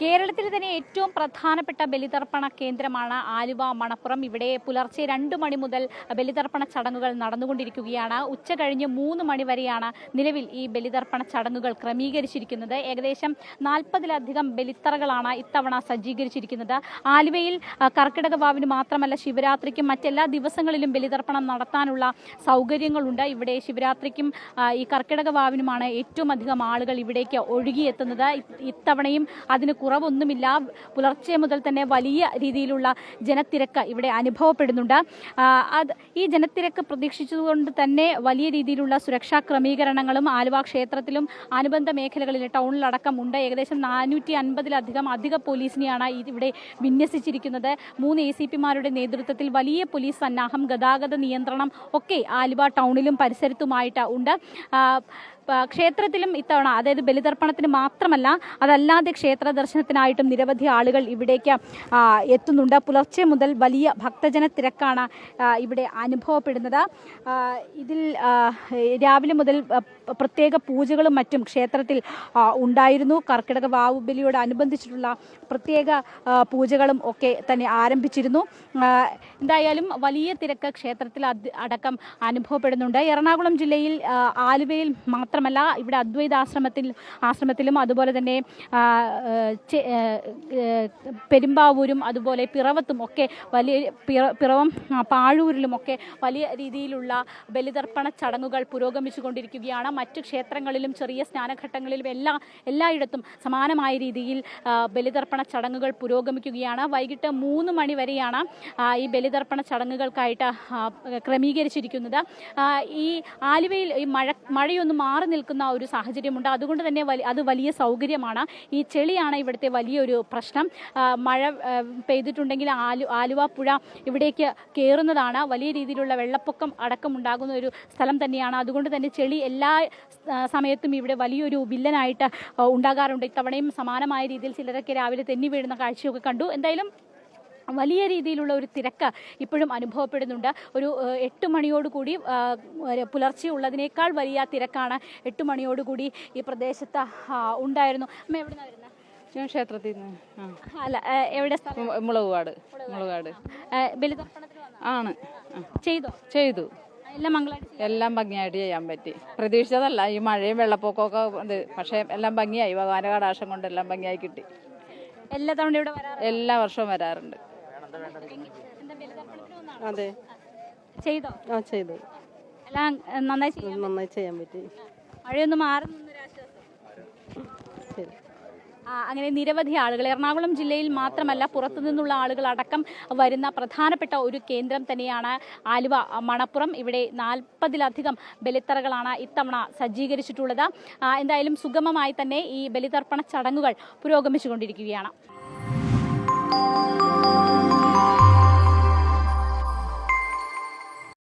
കേരളത്തിൽ തന്നെ ഏറ്റവും പ്രധാനപ്പെട്ട ബലിതർപ്പണ കേന്ദ്രമാണ് ആലുവ മണപ്പുറം. ഇവിടെ പുലർച്ചെ 2 മണി മുതൽ ബലിതർപ്പണ ചടങ്ങുകൾ നടന്നുകൊണ്ടിരിക്കുകയാണ്. ഉച്ച കഴിഞ്ഞ് 3 മണി വരെയാണ് നിലവിൽ ഈ ബലിതർപ്പണ ചടങ്ങുകൾ ക്രമീകരിച്ചിരിക്കുന്നത്. ഏകദേശം 40-ലധികം ബലിത്തറകളാണ് ഇത്തവണ സജ്ജീകരിച്ചിരിക്കുന്നത്. ആലുവയിൽ കർക്കിടക വാവിന് മാത്രമല്ല ശിവരാത്രിക്കും മറ്റെല്ലാ ദിവസങ്ങളിലും ബലിതർപ്പണം നടത്താനുള്ള സൗകര്യങ്ങളുണ്ട്. ഇവിടെ ശിവരാത്രിക്കും ഈ കർക്കിടക വാവിനുമാണ് ഏറ്റവും അധികം ആളുകൾ ഇവിടേക്ക് ഒഴുകിയെത്തുന്നത്. ഇത്തവണയും അതിന് കുറവൊന്നുമില്ല. പുലർച്ചെ മുതൽ തന്നെ വലിയ രീതിയിലുള്ള ജനത്തിരക്ക് ഇവിടെ അനുഭവപ്പെടുന്നുണ്ട്. ഈ ജനത്തിരക്ക് പ്രതീക്ഷിച്ചുകൊണ്ട് തന്നെ വലിയ രീതിയിലുള്ള സുരക്ഷാ ക്രമീകരണങ്ങളും ആലുവ ക്ഷേത്രത്തിലും അനുബന്ധ മേഖലകളിൽ ടൗണിലടക്കം ഉണ്ട്. ഏകദേശം 450-ലധികം അധിക പോലീസിനെയാണ് ഇവിടെ വിന്യസിച്ചിരിക്കുന്നത്. 3 ACPമാരുടെ നേതൃത്വത്തിൽ വലിയ പോലീസ് സന്നാഹം, ഗതാഗത നിയന്ത്രണം ഒക്കെ ആലുവ ടൗണിലും പരിസരത്തുമായിട്ട് ഉണ്ട്. ക്ഷേത്രത്തിലും ഇത്തവണ, അതായത് ബലിതർപ്പണത്തിന് മാത്രമല്ല അതല്ലാതെ ക്ഷേത്ര ദർശനത്തിനായിട്ടും നിരവധി ആളുകൾ ഇവിടേക്ക് എത്തുന്നുണ്ട്. പുലർച്ചെ മുതൽ വലിയ ഭക്തജന തിരക്കാണ് ഇവിടെ അനുഭവപ്പെടുന്നത്. ഇതിൽ രാവിലെ മുതൽ പ്രത്യേക പൂജകളും മറ്റും ക്ഷേത്രത്തിൽ ഉണ്ടായിരുന്നു. കർക്കിടക വാവ് ബലിയോടനുബന്ധിച്ചിട്ടുള്ള പ്രത്യേക പൂജകളും ഒക്കെ തന്നെ ആരംഭിച്ചിരുന്നു. എന്തായാലും വലിയ തിരക്ക് ക്ഷേത്രത്തിൽ അടക്കം അനുഭവപ്പെടുന്നുണ്ട്. എറണാകുളം ജില്ലയിൽ ആലുവയിൽ മാത്രമല്ല ഇവിടെ അദ്വൈത ആശ്രമത്തിലും അതുപോലെ തന്നെ പെരുമ്പാവൂരും അതുപോലെ പിറവത്തും ഒക്കെ പിറവം പാഴൂരിലും ഒക്കെ വലിയ രീതിയിലുള്ള ബലിതർപ്പണ ചടങ്ങുകൾ പുരോഗമിച്ചുകൊണ്ടിരിക്കുകയാണ്. മറ്റ് ക്ഷേത്രങ്ങളിലും ചെറിയ സ്നാനഘട്ടങ്ങളിലും എല്ലായിടത്തും സമാനമായ രീതിയിൽ ബലിതർപ്പണ ചടങ്ങുകൾ പുരോഗമിക്കുകയാണ്. വൈകിട്ട് 3 മണി വരെയാണ് ഈ ബലിതർപ്പണ ചടങ്ങുകൾക്കായിട്ട് ക്രമീകരിച്ചിരിക്കുന്നത്. ഈ ആലുവയിൽ ഈ മഴയൊന്നും മാറി നിൽക്കുന്ന ഒരു സാഹചര്യമുണ്ട്. അതുകൊണ്ട് തന്നെ അത് വലിയ സൗകര്യമാണ്. ഈ ചെളിയാണ് ഇവിടുത്തെ വലിയൊരു പ്രശ്നം. മഴ പെയ്തിട്ടുണ്ടെങ്കിൽ ആലുവ പുഴ ഇവിടേക്ക് കയറുന്നതാണ്. വലിയ രീതിയിലുള്ള വെള്ളപ്പൊക്കം അടക്കമുണ്ടാകുന്ന ഒരു സ്ഥലം തന്നെയാണ്. അതുകൊണ്ട് തന്നെ ചെളി എല്ലാ സമയത്തും ഇവിടെ വലിയൊരു വില്ലനായിട്ട് ഉണ്ടാകാറുണ്ട്. ഇത്തവണയും സമാനമായ രീതിയിൽ ചിലരൊക്കെ രാവിലെ തെന്നി വീഴുന്ന കാഴ്ചയൊക്കെ കണ്ടു. എന്തായാലും വലിയ രീതിയിലുള്ള ഒരു തിരക്ക് ഇപ്പോഴും അനുഭവപ്പെടുന്നുണ്ട്. ഒരു 8 മണിയോടുകൂടി പുലർച്ചെ ഉള്ളതിനേക്കാൾ വലിയ തിരക്കാണ് 8 മണിയോടുകൂടി ഈ പ്രദേശത്ത് ഉണ്ടായിരുന്നു. അമ്മ എവിടെ നിന്നാണ് വരുന്നത്? ഞാൻ ക്ഷേത്രത്തിൽ നിന്ന്. അല്ല, എവിടെ? മുളകുകാട്. ബലിതർപ്പണത്തിന് ആണ്. ചെയ്തു. എല്ലാം ഭംഗിയായിട്ട് ചെയ്യാൻ പറ്റി. പ്രതീക്ഷിച്ചതല്ല ഈ മഴയും വെള്ളപ്പൊക്കമൊക്കെ ഇത്, പക്ഷേ എല്ലാം ഭംഗിയായി. ഭഗവാന്റെ കടാക്ഷം കൊണ്ട് എല്ലാം ഭംഗിയായി കിട്ടി. എല്ലാ തവണ ഇവിടെ എല്ലാ വർഷവും വരാറുണ്ട്. അതെ, ചെയ്തു. എല്ലാം നന്നായി ചെയ്യാൻ പറ്റി. മഴയൊന്നും അങ്ങനെ നിരവധി ആളുകൾ എറണാകുളം ജില്ലയിൽ മാത്രമല്ല പുറത്തുനിന്നുള്ള ആളുകൾ അടക്കം വരുന്ന പ്രധാനപ്പെട്ട ഒരു കേന്ദ്രം തന്നെയാണ് ആലുവ മണപ്പുറം. ഇവിടെ 40-ലധികം ബലിത്തറകളാണ് ഇത്തവണ സജ്ജീകരിച്ചിട്ടുള്ളത്. എന്തായാലും സുഗമമായി തന്നെ ഈ ബലിതർപ്പണ ചടങ്ങുകൾ പുരോഗമിച്ചുകൊണ്ടിരിക്കുകയാണ്.